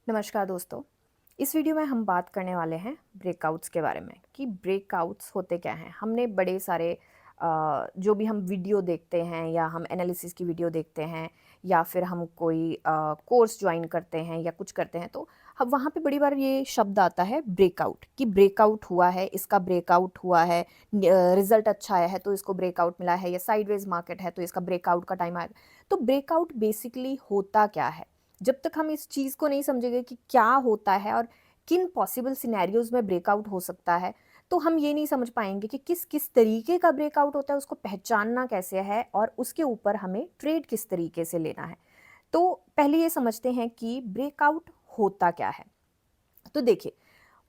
नमस्कार दोस्तों। इस वीडियो में हम बात करने वाले हैं ब्रेकआउट्स के बारे में कि ब्रेकआउट्स होते क्या हैं। हमने बड़े सारे जो भी हम वीडियो देखते हैं या हम एनालिसिस की वीडियो देखते हैं या फिर हम कोई कोर्स ज्वाइन करते हैं या कुछ करते हैं तो हम वहाँ पे बड़ी बार ये शब्द आता है ब्रेकआउट कि ब्रेकआउट हुआ है, इसका ब्रेकआउट हुआ है, रिजल्ट अच्छा आया है तो इसको ब्रेकआउट मिला है या साइडवेज मार्केट है तो इसका ब्रेकआउट का टाइम आएगा। तो ब्रेकआउट बेसिकली होता क्या है? जब तक हम इस चीज़ को नहीं समझेंगे कि क्या होता है और किन पॉसिबल सिनेरियोज में ब्रेकआउट हो सकता है, तो हम ये नहीं समझ पाएंगे कि किस किस तरीके का ब्रेकआउट होता है, उसको पहचानना कैसे है और उसके ऊपर हमें ट्रेड किस तरीके से लेना है। तो पहले ये समझते हैं कि ब्रेकआउट होता क्या है। तो देखिए,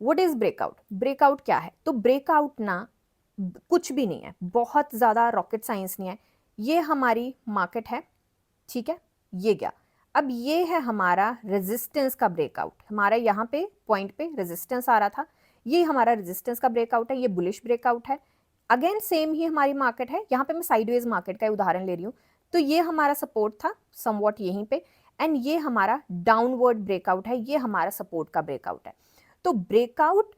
व्हाट इज ब्रेकआउट? ब्रेकआउट क्या है? तो ब्रेकआउट ना कुछ भी नहीं है, बहुत ज़्यादा रॉकेट साइंस नहीं है। ये हमारी मार्केट है, ठीक है। ये क्या, अब ये है हमारा रेजिस्टेंस का ब्रेकआउट। हमारा यहाँ पे पॉइंट पे रेजिस्टेंस आ रहा था, ये हमारा रेजिस्टेंस का ब्रेकआउट है, ये बुलिश ब्रेकआउट है। अगेन सेम ही हमारी मार्केट है, यहाँ पे मैं साइडवेज मार्केट का उदाहरण ले रही हूँ। तो ये हमारा सपोर्ट था समवॉट यहीं पे, एंड ये हमारा डाउनवर्ड ब्रेकआउट है, ये हमारा सपोर्ट का ब्रेकआउट है। तो breakout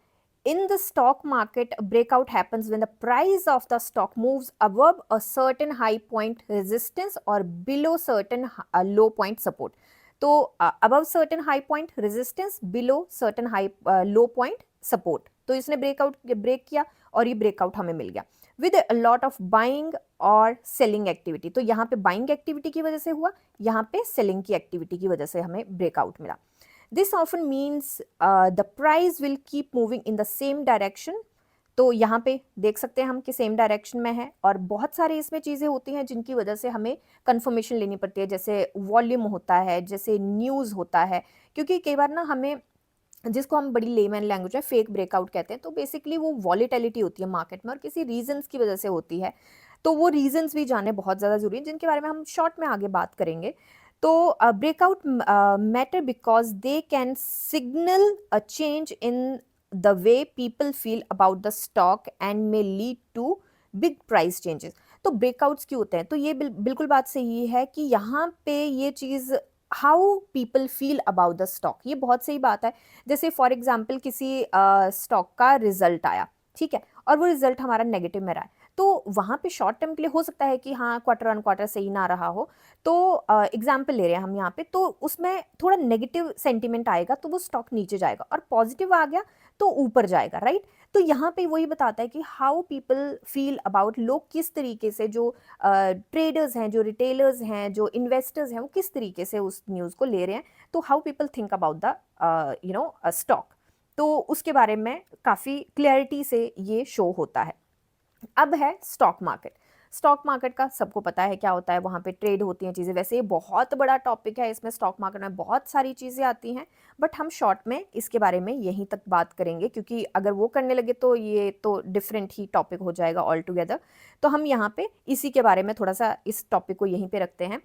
in the stock market, a breakout happens when the price of the stock moves above a certain high point resistance or below certain low point support. तो above certain high point resistance, below certain high low point support. तो इसने break किया और ये breakout हमें मिल गया with a lot of buying और selling activity. तो यहाँ पे बाइंग एक्टिविटी की वजह से हुआ, यहाँ पे सेलिंग की एक्टिविटी की वजह से हमें ब्रेकआउट मिला। This often means the price will keep moving in the same direction. तो यहाँ पे देख सकते हैं हम कि सेम डायरेक्शन में है, और बहुत सारे इसमें चीज़ें होती हैं जिनकी वजह से हमें कंफर्मेशन लेनी पड़ती है, जैसे वॉल्यूम होता है, जैसे न्यूज़ होता है। क्योंकि कई बार ना हमें, जिसको हम बड़ी लेमैन लैंग्वेज में फेक ब्रेकआउट कहते हैं, तो बेसिकली वो वॉलीटिलिटी होती है मार्केट में और किसी रीजंस की वजह से होती है। तो वो रीजंस भी जानने बहुत ज़्यादा ज़रूरी है, जिनके बारे में हम शॉर्ट में आगे बात करेंगे। तो breakout matter because they can signal a change in the way people feel about the stock and may lead to big price changes. तो ब्रेकआउट्स क्यों होते हैं? तो ये बिल्कुल बात सही है कि यहाँ पे ये चीज़ how people feel about the stock, ये बहुत सही बात है। जैसे फॉर एग्जाम्पल किसी स्टॉक का रिजल्ट आया, ठीक है, और वो रिजल्ट हमारा नेगेटिव में रहा है, तो वहाँ पे शॉर्ट टर्म के लिए हो सकता है कि हाँ क्वार्टर ऑन क्वार्टर सही ना रहा हो। तो एग्जाम्पल ले रहे हैं हम यहाँ पे, तो उसमें थोड़ा नेगेटिव सेंटीमेंट आएगा तो वो स्टॉक नीचे जाएगा, और पॉजिटिव आ गया तो ऊपर जाएगा, राइट। तो यहाँ पे वही बताता है कि हाउ पीपल फील अबाउट, लोग किस तरीके से, जो ट्रेडर्स हैं, जो रिटेलर्स हैं, जो इन्वेस्टर्स हैं, वो किस तरीके से उस न्यूज़ को ले रहे हैं। तो how people think about the stock, तो उसके बारे में काफ़ी क्लैरिटी से ये शो होता है। अब है स्टॉक मार्केट। स्टॉक मार्केट का सबको पता है क्या होता है, वहाँ पे ट्रेड होती हैं चीज़ें। वैसे ये बहुत बड़ा टॉपिक है, इसमें स्टॉक मार्केट में बहुत सारी चीज़ें आती हैं, बट हम शॉर्ट में इसके बारे में यहीं तक बात करेंगे, क्योंकि अगर वो करने लगे तो ये तो डिफरेंट ही टॉपिक हो जाएगा ऑल टुगेदर। तो हम यहाँ पे इसी के बारे में थोड़ा सा इस टॉपिक को यहीं पे रखते हैं।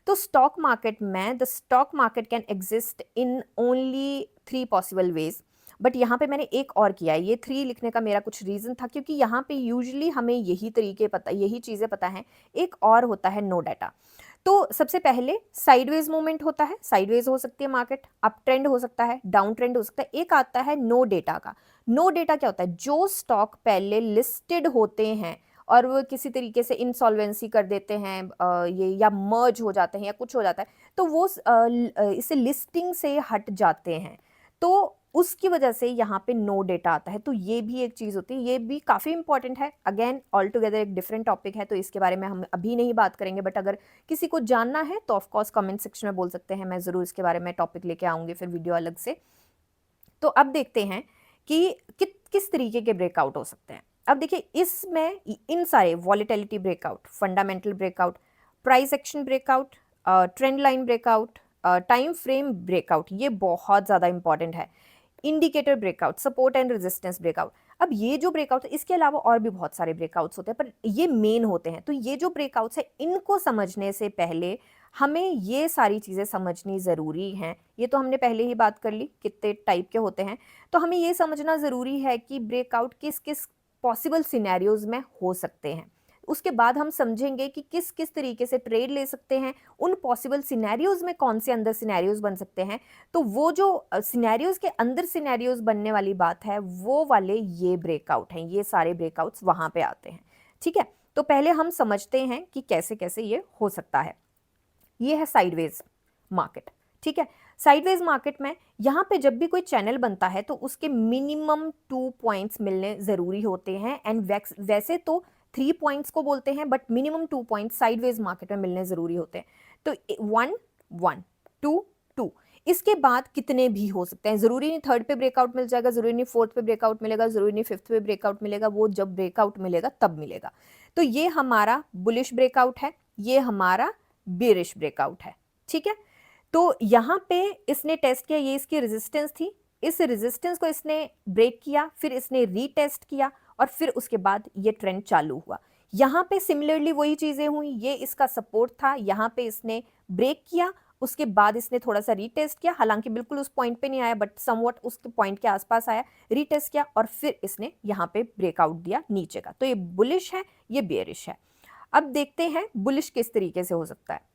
तो स्टॉक मार्केट में, the stock market can exist in only 3 possible ways. But यहाँ पे मैंने एक और किया है, ये 3 लिखने का मेरा कुछ रीज़न था, क्योंकि यहाँ पे यूजुअली हमें यही तरीके पता, यही चीज़ें पता हैं। एक और होता है नो डाटा। तो सबसे पहले साइडवेज मूवमेंट होता है, साइडवेज हो सकती है मार्केट, अप ट्रेंड हो सकता है, डाउन ट्रेंड हो सकता है। एक आता है नो डेटा का। नो डेटा क्या होता है? जो स्टॉक पहले लिस्टेड होते हैं और वो किसी तरीके से इंसॉल्वेंसी कर देते हैं, ये या मर्ज हो जाते हैं या कुछ हो जाता है, तो वो इसे लिस्टिंग से हट जाते हैं, तो उसकी वजह से यहाँ पे नो डेटा आता है। तो ये भी एक चीज़ होती है, ये भी काफ़ी इंपॉर्टेंट है। अगेन ऑल टुगेदर एक डिफरेंट टॉपिक है, तो इसके बारे में हम अभी नहीं बात करेंगे, बट अगर किसी को जानना है तो ऑफकोर्स कमेंट सेक्शन में बोल सकते हैं, मैं ज़रूर इसके बारे में टॉपिक लेके आऊँगी फिर वीडियो अलग से। तो अब देखते हैं कि किस तरीके के ब्रेकआउट हो सकते हैं। अब देखिए, इसमें इन सारे volatility breakout, fundamental breakout, price action breakout, trend line breakout, time frame breakout, ये बहुत ज़्यादा इंपॉर्टेंट है। Indicator breakout, support and resistance breakout. अब ये जो ब्रेकआउट है, इसके अलावा और भी बहुत सारे ब्रेकआउट्स होते हैं, पर ये मेन होते हैं। तो ये जो ब्रेकआउट्स है, इनको समझने से पहले हमें ये सारी चीज़ें समझनी ज़रूरी हैं। ये तो हमने पहले ही बात कर ली कितने टाइप के होते हैं। तो हमें ये समझना ज़रूरी है कि ब्रेकआउट किस किस पॉसिबल सिनेरियोज में हो सकते हैं। उसके बाद हम समझेंगे कि किस किस तरीके से ट्रेड ले सकते हैं, उन पॉसिबल सिनेरियोज में कौन से अंदर सिनेरियोज बन सकते हैं। तो वो जो सिनेरियोज के अंदर सिनेरियोज बनने वाली बात है, वो वाले ये ब्रेकआउट हैं, ये सारे ब्रेकआउट्स वहां पे आते हैं। ठीक है, तो पहले हम समझते हैं कि कैसे कैसे ये हो सकता है। ये है साइडवेज मार्केट। ठीक है, साइडवेज मार्केट में यहाँ पे जब भी कोई चैनल बनता है तो उसके मिनिमम 2 पॉइंट्स मिलने ज़रूरी होते हैं, एंड वैसे तो 3 पॉइंट्स को बोलते हैं, but minimum 2 points sideways market में मिलने ज़रूरी होते हैं। तो 1 1 2 2, इसके बाद कितने भी हो सकते हैं, ज़रूरी नहीं थर्ड पे ब्रेकआउट मिल जाएगा, ज़रूरी नहीं फोर्थ पे ब्रेकआउट मिलेगा, ज़रूरी नहीं फिफ्थ पे ब्रेकआउट मिलेगा, वो जब ब्रेकआउट मिलेगा तब मिलेगा। तो ये हमारा बुलिश ब्रेकआउट है, ये हमारा बेरिश ब्रेकआउट है। ठीक है, तो यहाँ पे इसने टेस्ट किया, ये इसकी रेजिस्टेंस थी, इस रेजिस्टेंस को इसने ब्रेक किया, फिर इसने रीटेस्ट किया, और फिर उसके बाद ये ट्रेंड चालू हुआ। यहाँ पे सिमिलरली वही चीजें हुई, ये इसका सपोर्ट था, यहाँ पे इसने ब्रेक किया, उसके बाद इसने थोड़ा सा रीटेस्ट किया, हालांकि बिल्कुल उस पॉइंट पे नहीं आया, बट समवट उसके पॉइंट के आसपास आया, रीटेस्ट किया, और फिर इसने यहाँ पे ब्रेकआउट दिया नीचे का। तो ये बुलिश है, ये बेयरिश है। अब देखते हैं बुलिश किस तरीके से हो सकता है।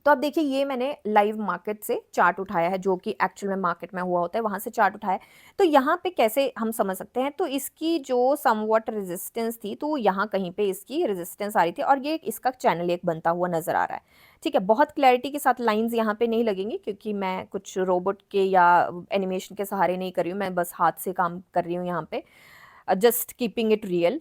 तो अब देखिए, ये मैंने लाइव मार्केट से चार्ट उठाया है, जो कि एक्चुअल में मार्केट में हुआ होता है, वहां से चार्ट उठाया है। तो यहाँ पे कैसे हम समझ सकते हैं, तो इसकी जो समवट रेजिस्टेंस थी, तो यहाँ कहीं पे इसकी रेजिस्टेंस आ रही थी, और ये इसका चैनल एक बनता हुआ नजर आ रहा है। ठीक है, बहुत क्लैरिटी के साथ लाइंस यहाँ पे नहीं लगेंगी, क्योंकि मैं कुछ रोबोट के या एनिमेशन के सहारे नहीं कर रही हूँ, मैं बस हाथ से काम कर रही हूँ यहाँ पे, जस्ट कीपिंग इट रियल।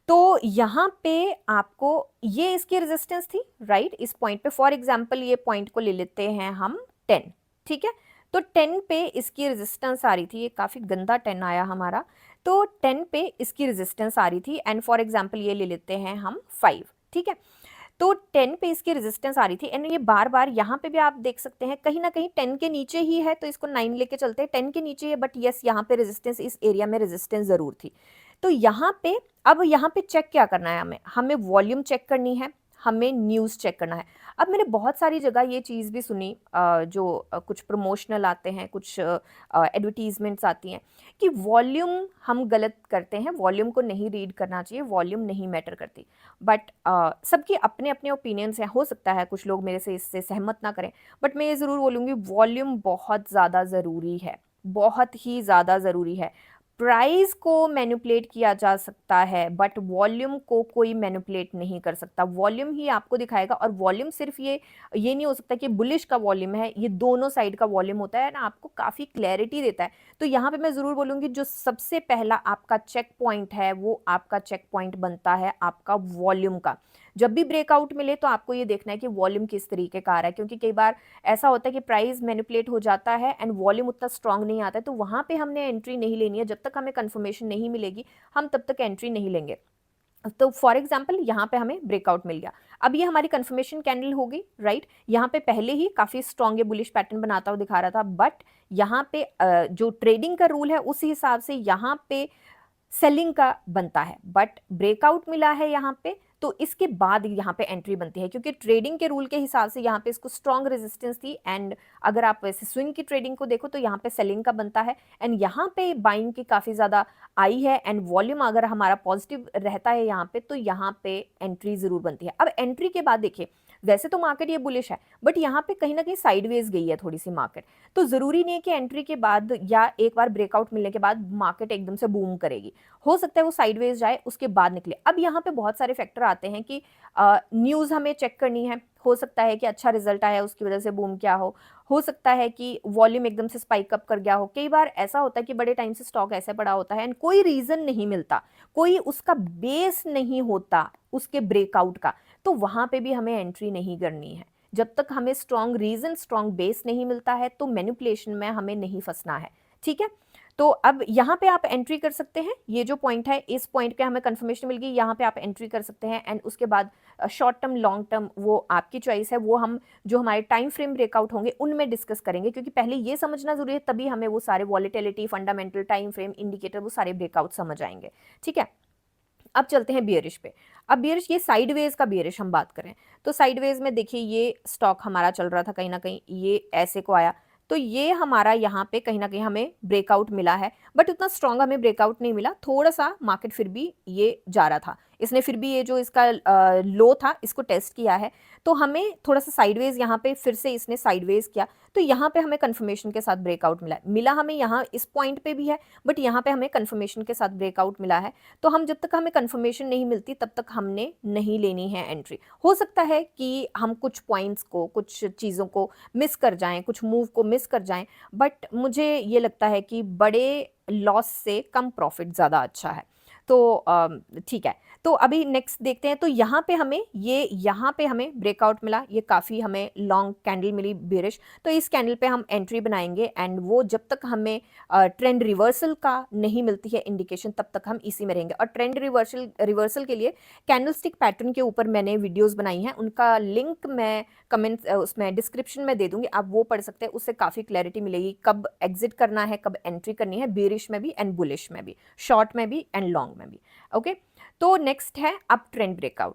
तो यहाँ पे आपको ये इसकी रेजिस्टेंस थी, राइट, इस पॉइंट पे फॉर एग्जांपल ये पॉइंट को ले लेते हैं हम 10। ठीक है, तो 10 पे इसकी रेजिस्टेंस आ रही थी, ये काफी गंदा 10 आया हमारा, तो 10 पे इसकी रेजिस्टेंस आ रही थी, एंड फॉर एग्जांपल ये ले लेते हैं हम 5। ठीक है, तो 10 पे इसकी रेजिस्टेंस आ रही थी, एंड ये बार बार यहाँ पे भी आप देख सकते हैं कहीं ना कहीं 10 के नीचे ही है, तो इसको 9 लेके चलते हैं, 10 के नीचे है, बट यस यहाँ पे रेजिस्टेंस, इस एरिया में रेजिस्टेंस जरूर थी। तो यहाँ पे अब यहाँ पे चेक क्या करना है, हमें हमें वॉल्यूम चेक करनी है, हमें न्यूज़ चेक करना है। अब मैंने बहुत सारी जगह ये चीज़ भी सुनी, जो कुछ प्रमोशनल आते हैं, कुछ एडवर्टीजमेंट्स आती हैं, कि वॉल्यूम हम गलत करते हैं, वॉल्यूम को नहीं रीड करना चाहिए, वॉल्यूम नहीं मैटर करती। बट सबके अपने अपने ओपिनियंस हैं, हो सकता है कुछ लोग मेरे से इससे सहमत ना करें, बट मैं ये ज़रूर बोलूँगी वॉल्यूम बहुत ज़्यादा ज़रूरी है, बहुत ही ज़्यादा ज़रूरी है। प्राइस को मैनिपुलेट किया जा सकता है, बट वॉल्यूम को कोई मैनिपुलेट नहीं कर सकता, वॉल्यूम ही आपको दिखाएगा। और वॉल्यूम सिर्फ ये नहीं हो सकता कि बुलिश का वॉल्यूम है, ये दोनों साइड का वॉल्यूम होता है ना, आपको काफ़ी क्लैरिटी देता है। तो यहाँ पे मैं ज़रूर बोलूँगी जो सबसे पहला आपका चेक पॉइंट है, वो आपका चेक पॉइंट बनता है आपका वॉल्यूम का। जब भी ब्रेकआउट मिले तो आपको ये देखना है कि वॉल्यूम किस तरीके का आ रहा है, क्योंकि कई बार ऐसा होता है कि प्राइस मैनिपुलेट हो जाता है एंड वॉल्यूम उतना स्ट्रांग नहीं आता है, तो वहाँ पे हमने एंट्री नहीं लेनी है, जब तक हमें कंफर्मेशन नहीं मिलेगी हम तब तक एंट्री नहीं लेंगे। तो फॉर एग्जाम्पल यहाँ पे हमें ब्रेकआउट मिल गया, अब ये हमारी कंफर्मेशन कैंडल होगी, राइट। यहाँ पे पहले ही काफी स्ट्रॉन्ग बुलिश पैटर्न बनाता हुआ दिखा रहा था, बट यहाँ पे जो ट्रेडिंग का रूल है उस हिसाब से यहाँ पे सेलिंग का बनता है, बट ब्रेकआउट मिला है यहाँ पे, तो इसके बाद यहाँ पे एंट्री बनती है, क्योंकि ट्रेडिंग के रूल के हिसाब से यहाँ पे इसको स्ट्रॉन्ग रेजिस्टेंस थी, एंड अगर आप वैसे स्विंग की ट्रेडिंग को देखो तो यहाँ पे सेलिंग का बनता है, एंड यहाँ पे बाइंग की काफ़ी ज़्यादा आई है, एंड वॉल्यूम अगर हमारा पॉजिटिव रहता है यहाँ पे, तो यहाँ पे एंट्री ज़रूर बनती है। अब एंट्री के बाद देखिए, वैसे तो मार्केट ये बुलिश है, बट यहाँ पे कहीं ना कहीं साइडवेज गई है थोड़ी सी मार्केट, तो ज़रूरी नहीं है कि एंट्री के बाद या एक बार ब्रेकआउट मिलने के बाद मार्केट एकदम से बूम करेगी, हो सकता है वो साइडवेज जाए उसके बाद निकले। अब यहाँ पे बहुत सारे फैक्टर आते हैं कि न्यूज़ हमें चेक करनी है, हो सकता है कि अच्छा रिजल्ट आया उसकी वजह से बूम क्या हो सकता है कि वॉल्यूम एकदम से स्पाइक अप कर गया हो। कई बार ऐसा होता है कि बड़े टाइम से स्टॉक ऐसे पड़ा होता है एंड कोई रीजन नहीं मिलता, कोई उसका बेस नहीं होता उसके ब्रेकआउट का, तो वहां पे भी हमें एंट्री नहीं करनी है। जब तक हमें स्ट्रॉन्ग रीजन, स्ट्रॉन्ग बेस नहीं मिलता है, तो मैनिपुलेशन में हमें नहीं फंसना है। ठीक है, तो अब यहाँ पे आप एंट्री कर सकते हैं, ये जो पॉइंट है, इस पॉइंट पे हमें कंफर्मेशन मिल गई, यहाँ पे आप एंट्री कर सकते हैं, एंड उसके बाद शॉर्ट टर्म, लॉन्ग टर्म, वो आपकी चॉइस है, वो हम जो हमारे टाइम फ्रेम ब्रेकआउट होंगे उनमें डिस्कस करेंगे, क्योंकि पहले ये समझना जरूरी है, तभी हमें वो सारे volatility, fundamental, time frame, indicator, वो सारे ब्रेकआउट समझ आएंगे। ठीक है, अब चलते हैं बियरिश पे। अब बियरिश, ये साइडवेज का बियरिश हम बात करें तो साइडवेज में देखिए, ये स्टॉक हमारा चल रहा था कहीं ना कहीं, ये ऐसे को आया, तो ये हमारा यहाँ पे कहीं ना कहीं हमें ब्रेकआउट मिला है, बट उतना स्ट्रॉन्ग हमें ब्रेकआउट नहीं मिला, थोड़ा सा मार्केट फिर भी ये जा रहा था। इसने फिर भी ये जो इसका लो था इसको टेस्ट किया है, तो हमें थोड़ा सा साइडवेज यहाँ पे फिर से इसने साइडवेज किया, तो यहाँ पे हमें कंफर्मेशन के साथ ब्रेकआउट मिला हमें यहाँ इस पॉइंट पे भी है, बट यहाँ पे हमें कंफर्मेशन के साथ ब्रेकआउट मिला है। तो हम जब तक हमें कंफर्मेशन नहीं मिलती तब तक हमने नहीं लेनी है एंट्री। हो सकता है कि हम कुछ पॉइंट्स को, कुछ चीज़ों को मिस कर जाएं, कुछ मूव को मिस कर जाएं, बट मुझे ये लगता है कि बड़े लॉस से कम प्रॉफिट ज़्यादा अच्छा है। तो ठीक है, तो अभी नेक्स्ट देखते हैं। तो यहाँ पे हमें ब्रेकआउट मिला, ये काफ़ी हमें लॉन्ग कैंडल मिली बेरिश, तो इस कैंडल पे हम एंट्री बनाएंगे एंड वो जब तक हमें ट्रेंड रिवर्सल का नहीं मिलती है इंडिकेशन तब तक हम इसी में रहेंगे। और ट्रेंड रिवर्सल के लिए कैंडलस्टिक पैटर्न के ऊपर मैंने वीडियोस बनाई हैं, उनका लिंक मैं कमेंट उसमें डिस्क्रिप्शन में दे दूंगी, आप वो पढ़ सकते हैं, उससे काफ़ी क्लैरिटी मिलेगी कब एग्जिट करना है, कब एंट्री करनी है, बेरिश में भी एंड बुलिश में भी, शॉर्ट में भी एंड लॉन्ग में भी। ओके, तो नेक्स्ट है अप ट्रेंड ब्रेकआउट।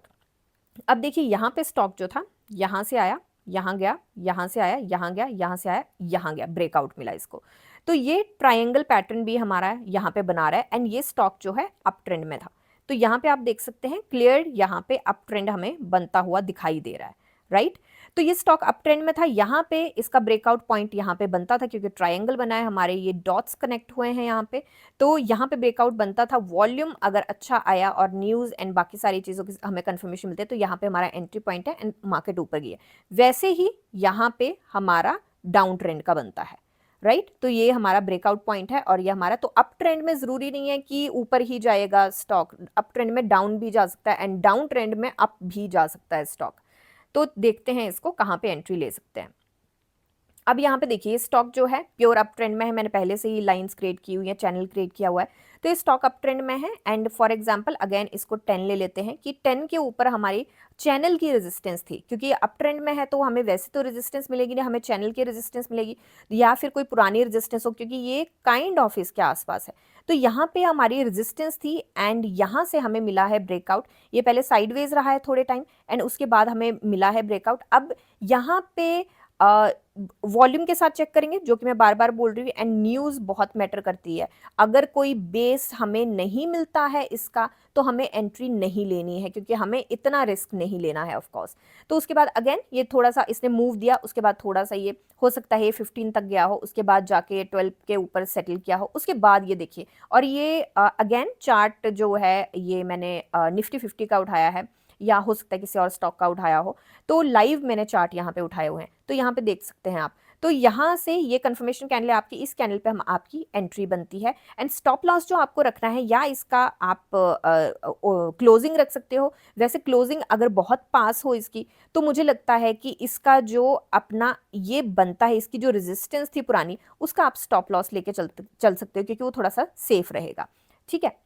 अब देखिए यहाँ पे स्टॉक जो था यहाँ से आया, यहाँ गया, यहाँ से आया, यहाँ गया, यहाँ से आया, यहाँ गया, ब्रेकआउट मिला इसको। तो ये ट्रायंगल पैटर्न भी हमारा यहाँ पे बना रहा है एंड ये स्टॉक जो है अप ट्रेंड में था। तो यहाँ पे आप देख सकते हैं क्लियर यहाँ पे अप ट्रेंड हमें बनता हुआ दिखाई दे रहा है, राइट। तो ये स्टॉक अप ट्रेंड में था, यहाँ पे इसका ब्रेकआउट पॉइंट यहाँ पे बनता था क्योंकि ट्रायंगल बना है, हमारे ये डॉट्स कनेक्ट हुए हैं यहाँ पे, तो यहाँ पे ब्रेकआउट बनता था। वॉल्यूम अगर अच्छा आया और न्यूज़ एंड बाकी सारी चीज़ों की हमें कंफर्मेशन मिलती है तो यहाँ पे हमारा एंट्री पॉइंट है एंड मार्केट ऊपर गई है। वैसे ही यहाँ पे हमारा डाउन ट्रेंड का बनता है, राइट। तो ये हमारा ब्रेकआउट पॉइंट है और ये हमारा, तो अप ट्रेंड में ज़रूरी नहीं है कि ऊपर ही जाएगा स्टॉक, अप ट्रेंड में डाउन भी जा सकता है एंड डाउन ट्रेंड में अप भी जा सकता है स्टॉक। तो देखते हैं इसको कहाँ पे एंट्री ले सकते हैं। अब यहाँ पे देखिए स्टॉक जो है प्योर अप ट्रेंड में है, मैंने पहले से ही लाइंस क्रिएट की हुई है, चैनल क्रिएट किया हुआ है, तो ये स्टॉक अप ट्रेंड में है एंड फॉर एग्जांपल अगेन इसको 10 ले लेते हैं कि 10 के ऊपर हमारी चैनल की रेजिस्टेंस थी, क्योंकि ये अप ट्रेंड में है तो हमें वैसे तो रेजिस्टेंस मिलेगी नहीं, हमें चैनल की रेजिस्टेंस मिलेगी या फिर कोई पुरानी रेजिस्टेंस हो, क्योंकि ये काइंड ऑफ इसके आसपास है। तो यहाँ पे हमारी रेजिस्टेंस थी एंड यहाँ से हमें मिला है ब्रेकआउट। ये पहले साइडवेज रहा है थोड़े टाइम एंड उसके बाद हमें मिला है ब्रेकआउट। अब यहाँ पे वॉल्यूम के साथ चेक करेंगे, जो कि मैं बार बार बोल रही हूँ, एंड न्यूज़ बहुत मैटर करती है। अगर कोई बेस हमें नहीं मिलता है इसका तो हमें एंट्री नहीं लेनी है, क्योंकि हमें इतना रिस्क नहीं लेना है ऑफ कोर्स। तो उसके बाद अगेन ये थोड़ा सा इसने मूव दिया, उसके बाद थोड़ा सा ये हो सकता है ये 15 तक गया हो, उसके बाद जाके 12 के ऊपर सेटल किया हो, उसके बाद ये देखिए। और ये अगेन चार्ट जो है ये मैंने निफ्टी 50 का उठाया है या हो सकता है किसी और स्टॉक का उठाया हो, तो लाइव मैंने चार्ट यहाँ पे उठाए हुए हैं, तो यहाँ पे देख सकते हैं आप। तो यहाँ से ये कंफर्मेशन कैंडल है आपकी, इस कैंडल पे हम आपकी एंट्री बनती है एंड स्टॉप लॉस जो आपको रखना है या इसका आप क्लोजिंग रख सकते हो। वैसे क्लोजिंग अगर बहुत पास हो इसकी तो मुझे लगता है कि इसका जो अपना ये बनता है, इसकी जो रेजिस्टेंस थी पुरानी, उसका आप स्टॉप लॉस लेके चल सकते हो, क्योंकि वो थोड़ा सा सेफ रहेगा, ठीक है।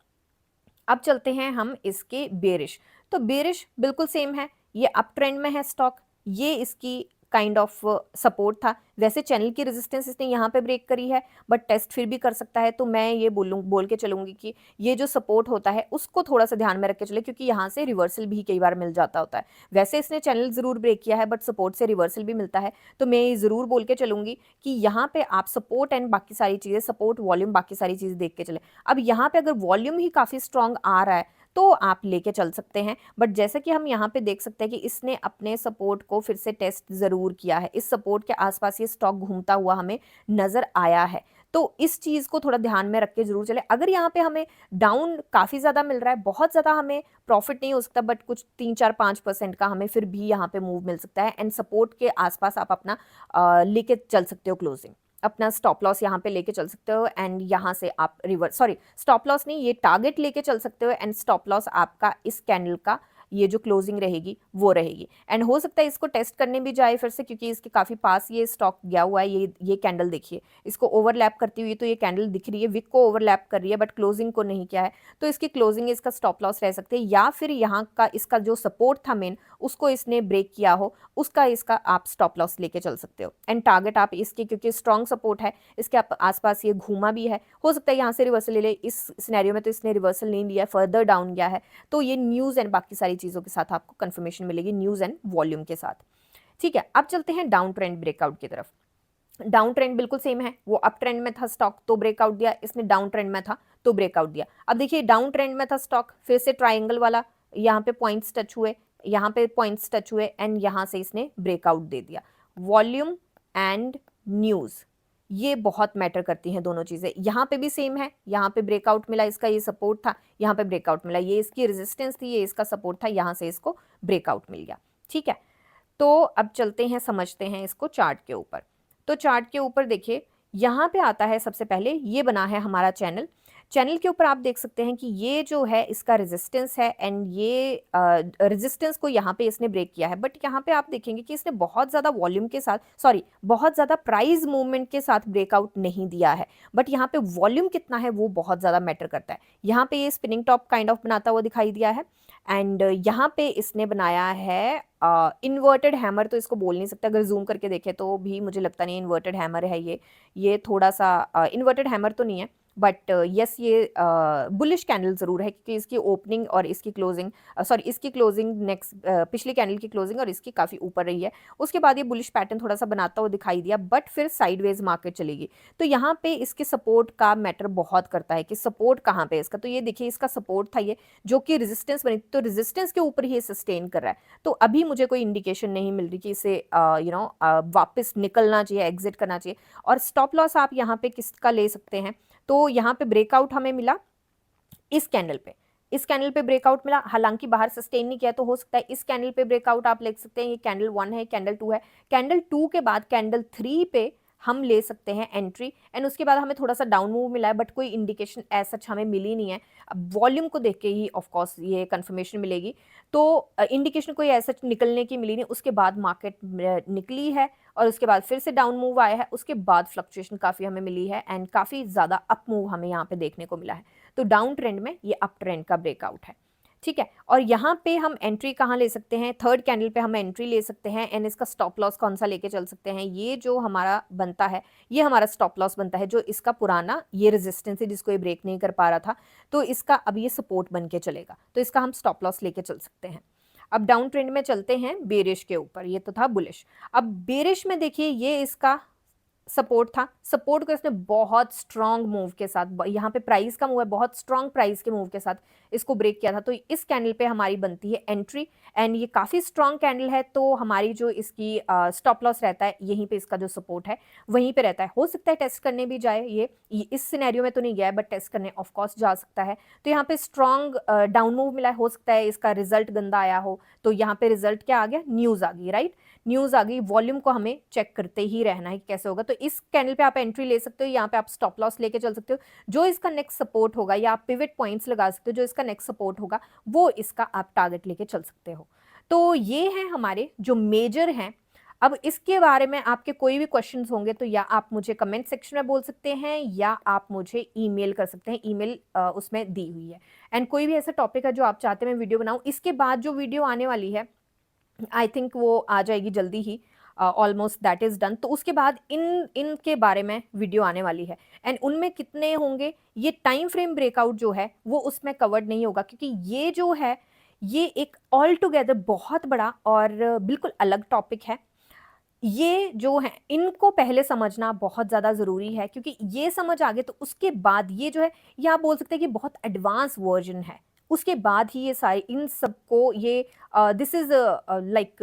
अब चलते हैं हम इसके बेरिश। तो बेरिश बिल्कुल सेम है, ये अप ट्रेंड में है स्टॉक, ये इसकी काइंड ऑफ सपोर्ट था। वैसे चैनल की रेजिस्टेंस इसने यहाँ पे ब्रेक करी है, बट टेस्ट फिर भी कर सकता है, तो मैं ये बोल के चलूंगी कि ये जो सपोर्ट होता है उसको थोड़ा सा ध्यान में रख के चले, क्योंकि यहाँ से रिवर्सल भी कई बार मिल जाता होता है। वैसे इसने चैनल ज़रूर ब्रेक किया है बट सपोर्ट से रिवर्सल भी मिलता है, तो मैं ये ज़रूर बोल के चलूंगी कि यहाँ पे आप सपोर्ट एंड बाकी सारी चीज़ें, सपोर्ट वॉल्यूम बाकी सारी चीज़ें देख के चले। अब यहाँ पे अगर वॉल्यूम ही काफ़ी स्ट्रॉन्ग आ रहा है तो आप लेके चल सकते हैं, बट जैसे कि हम यहाँ पे देख सकते हैं कि इसने अपने सपोर्ट को फिर से टेस्ट ज़रूर किया है, इस सपोर्ट के आसपास ये स्टॉक घूमता हुआ हमें नज़र आया है, तो इस चीज़ को थोड़ा ध्यान में रख के जरूर चले। अगर यहाँ पे हमें डाउन काफ़ी ज़्यादा मिल रहा है, बहुत ज़्यादा हमें प्रॉफिट नहीं हो सकता, बट कुछ 3-4-5% का हमें फिर भी यहाँ पे मूव मिल सकता है एंड सपोर्ट के आसपास आप अपना लेके चल सकते हो क्लोजिंग, अपना स्टॉप लॉस यहाँ पे लेके चल सकते हो एंड यहाँ से आप स्टॉप लॉस नहीं, ये टारगेट लेके चल सकते हो एंड स्टॉप लॉस आपका इस कैंडल का ये जो क्लोजिंग रहेगी वो रहेगी। एंड हो सकता है इसको टेस्ट करने भी जाए फिर से, क्योंकि इसके काफ़ी पास ये स्टॉक गया हुआ है। ये कैंडल देखिए, इसको ओवरलैप करती हुई, तो ये कैंडल दिख रही है, विक को ओवरलैप कर रही है बट क्लोजिंग को नहीं किया है, तो इसकी क्लोजिंग इसका स्टॉप लॉस रह सकते हैं, या फिर यहाँ का इसका जो सपोर्ट था मेन उसको इसने ब्रेक किया हो, उसका इसका आप स्टॉप लॉस लेके चल सकते हो एंड टारगेट आप इसके, क्योंकि स्ट्रॉन्ग सपोर्ट है इसके आसपास ये घूमा भी है, हो सकता है यहाँ से रिवर्सल ले ले। इस सिनेरियो में तो इसने रिवर्सल नहीं लिया, फर्दर डाउन गया है, तो ये न्यूज़ एंड बाकी सारी चीज़ों के साथ आपको कंफर्मेशन मिलेगी, न्यूज़ एंड वॉल्यूम के साथ, ठीक है। अब चलते हैं डाउन ट्रेंड ब्रेकआउट की तरफ। डाउन ट्रेंड बिल्कुल सेम है, वो अप ट्रेंड में था स्टॉक तो ब्रेकआउट दिया, इसने डाउन ट्रेंड में था तो ब्रेकआउट दिया। अब देखिए डाउन ट्रेंड में था स्टॉक, फिर से ट्राइंगल वाला यहाँ पे पॉइंट्स टच हुए, यहाँ पे पॉइंट्स टच हुए एंड यहाँ से इसने ब्रेकआउट दे दिया। वॉल्यूम एंड न्यूज़, ये बहुत मैटर करती हैं दोनों चीज़ें। यहाँ पे भी सेम है, यहाँ पे ब्रेकआउट मिला, इसका ये सपोर्ट था, यहाँ पे ब्रेकआउट मिला, ये इसकी रेजिस्टेंस थी, ये इसका सपोर्ट था, यहाँ से इसको ब्रेकआउट मिल गया। ठीक है, तो अब चलते हैं, समझते हैं इसको चार्ट के ऊपर। तो चार्ट के ऊपर देखिए, यहाँ पे आता है सबसे पहले, ये बना है हमारा चैनल। चैनल के ऊपर आप देख सकते हैं कि ये जो है इसका रेजिस्टेंस है एंड ये रेजिस्टेंस को यहाँ पे इसने ब्रेक किया है। बट यहाँ पे आप देखेंगे कि इसने बहुत ज़्यादा वॉल्यूम के साथ, सॉरी बहुत ज़्यादा प्राइस मूवमेंट के साथ ब्रेकआउट नहीं दिया है, बट यहाँ पे वॉल्यूम कितना है वो बहुत ज़्यादा मैटर करता है। यहाँ पे ये स्पिनिंग टॉप काइंड ऑफ बनाता हुआ दिखाई दिया है एंड यहाँ पे इसने बनाया है इन्वर्टेड हैमर, तो इसको बोल नहीं सकता, अगर जूम करके देखें तो भी मुझे लगता नहीं इन्वर्टेड हैमर है ये थोड़ा सा इन्वर्टेड हैमर तो नहीं है, बट यस ये बुलिश कैंडल ज़रूर है, क्योंकि इसकी ओपनिंग और इसकी क्लोजिंग, सॉरी इसकी क्लोजिंग नेक्स्ट पिछली कैंडल की क्लोजिंग और इसकी काफ़ी ऊपर रही है। उसके बाद ये बुलिश पैटर्न थोड़ा सा बनाता हुआ दिखाई दिया, बट फिर साइडवेज मार्केट चलेगी। तो यहाँ पे इसके सपोर्ट का मैटर बहुत करता है कि सपोर्ट कहाँ पे इसका। तो ये देखिए इसका सपोर्ट था ये, जो कि रेजिस्टेंस बनी, तो रेजिस्टेंस के ऊपर ही ये सस्टेन कर रहा है। तो अभी मुझे कोई इंडिकेशन नहीं मिल रही कि इसे वापस निकलना चाहिए, एग्जिट करना चाहिए। और स्टॉप लॉस आप यहाँ पे किसका ले सकते हैं, तो यहाँ पे ब्रेकआउट हमें मिला इस कैंडल पे ब्रेकआउट मिला, हालांकि बाहर सस्टेन नहीं किया, तो हो सकता है इस कैंडल पे ब्रेकआउट आप ले सकते हैं। ये कैंडल 1 है, कैंडल 2 है, कैंडल 2 के बाद कैंडल 3 पे हम ले सकते हैं एंट्री एंड उसके बाद हमें थोड़ा सा डाउन मूव मिला है, बट कोई इंडिकेशन ऐसा हमें मिली नहीं है। अब वॉल्यूम को देख के ही ऑफ कोर्स ये कंफर्मेशन मिलेगी, तो इंडिकेशन कोई ऐसा निकलने की मिली नहीं। उसके बाद मार्केट निकली है और उसके बाद फिर से डाउन मूव आया है, उसके बाद फ्लक्चुएशन काफ़ी हमें मिली है एंड काफ़ी ज़्यादा अप मूव हमें यहाँ पे देखने को मिला है। तो डाउन ट्रेंड में ये अप ट्रेंड का ब्रेकआउट है। ठीक है, और यहाँ पे हम एंट्री कहाँ ले सकते हैं, थर्ड कैंडल पे हम एंट्री ले सकते हैं एंड इसका स्टॉप लॉस कौन सा लेके चल सकते हैं। ये जो हमारा बनता है, ये हमारा स्टॉप लॉस बनता है, जो इसका पुराना ये रेजिस्टेंस है जिसको ये ब्रेक नहीं कर पा रहा था, तो इसका अब ये सपोर्ट बन के चलेगा, तो इसका हम स्टॉप लॉस लेके चल सकते हैं। अब डाउन ट्रेंड में चलते हैं बेरिश के ऊपर, ये तो था बुलिश। अब बेरिश में देखिए ये इसका सपोर्ट था, सपोर्ट को इसने बहुत स्ट्रांग मूव के साथ, यहाँ पे प्राइस का मूव है, बहुत स्ट्रांग प्राइस के मूव के साथ इसको ब्रेक किया था। तो इस कैंडल पे हमारी बनती है एंट्री एंड ये काफ़ी स्ट्रांग कैंडल है, तो हमारी जो इसकी स्टॉप लॉस रहता है यहीं पे, इसका जो सपोर्ट है वहीं पे रहता है। हो सकता है टेस्ट करने भी जाए, ये इस सिनेरियो में तो नहीं गया है, बट टेस्ट करने ऑफ कोर्स जा सकता है। तो यहाँ पे स्ट्रांग डाउन मूव मिला है, हो सकता है इसका रिजल्ट गंदा आया हो, तो यहाँ पे रिजल्ट क्या आ गया, न्यूज़ आ गई, राइट, न्यूज़ आ गई। वॉल्यूम को हमें चेक करते ही रहना है कि कैसे होगा। तो इस कैंडल पे आप एंट्री ले सकते हो, यहाँ पे आप स्टॉप लॉस लेके चल सकते हो। जो इसका नेक्स्ट सपोर्ट होगा, या आप पिवट पॉइंट्स लगा सकते हो, जो इसका नेक्स्ट सपोर्ट होगा वो इसका आप टारगेट लेके चल सकते हो। तो ये हैं हमारे जो मेजर हैं। अब इसके बारे में आपके कोई भी क्वेश्चंस होंगे तो या आप मुझे कमेंट सेक्शन में बोल सकते हैं या आप मुझे ईमेल कर सकते हैं, ईमेल उसमें दी हुई है। एंड कोई भी ऐसा टॉपिक है जो आप चाहते हैं मैं वीडियो बनाऊं, इसके बाद जो वीडियो आने वाली है आई थिंक वो आ जाएगी जल्दी ही, ऑलमोस्ट दैट इज़ डन। तो उसके बाद इनके बारे में वीडियो आने वाली है एंड उनमें कितने होंगे, ये टाइम फ्रेम ब्रेकआउट जो है वो उसमें कवर्ड नहीं होगा, क्योंकि ये जो है ये एक ऑल टुगेदर बहुत बड़ा और बिल्कुल अलग टॉपिक है। ये जो है इनको पहले समझना बहुत ज़्यादा ज़रूरी है, क्योंकि ये समझ आ गए तो उसके बाद ये जो है, ये आप बोल सकते हैं कि बहुत एडवांस वर्जन है। उसके बाद ही ये सारे इन सबको ये this is like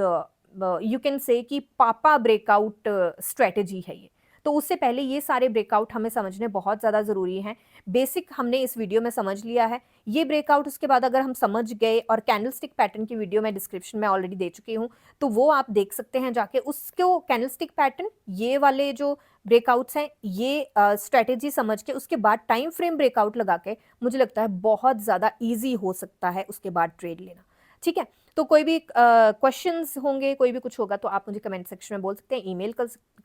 you can say कि पापा ब्रेकआउट स्ट्रेटजी है ये। तो उससे पहले ये सारे ब्रेकआउट हमें समझने बहुत ज़्यादा ज़रूरी हैं। बेसिक हमने इस वीडियो में समझ लिया है, ये ब्रेकआउट उसके बाद अगर हम समझ गए, और कैंडलस्टिक पैटर्न की वीडियो मैं डिस्क्रिप्शन में ऑलरेडी दे चुकी हूँ, तो वो आप देख सकते हैं जाके। उसको कैंडलस्टिक पैटर्न, ये वाले जो ब्रेकआउट्स हैं, ये स्ट्रेटेजी समझ के उसके बाद टाइम फ्रेम ब्रेकआउट लगा के मुझे लगता है बहुत ज़्यादा ईजी हो सकता है उसके बाद ट्रेड लेना। ठीक है, तो कोई भी क्वेश्चंस होंगे, कोई भी कुछ होगा तो आप मुझे कमेंट सेक्शन में बोल सकते हैं, ईमेल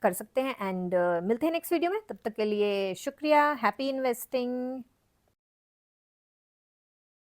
कर सकते हैं एंड मिलते हैं नेक्स्ट वीडियो में। तब तक के लिए शुक्रिया, हैप्पी इन्वेस्टिंग।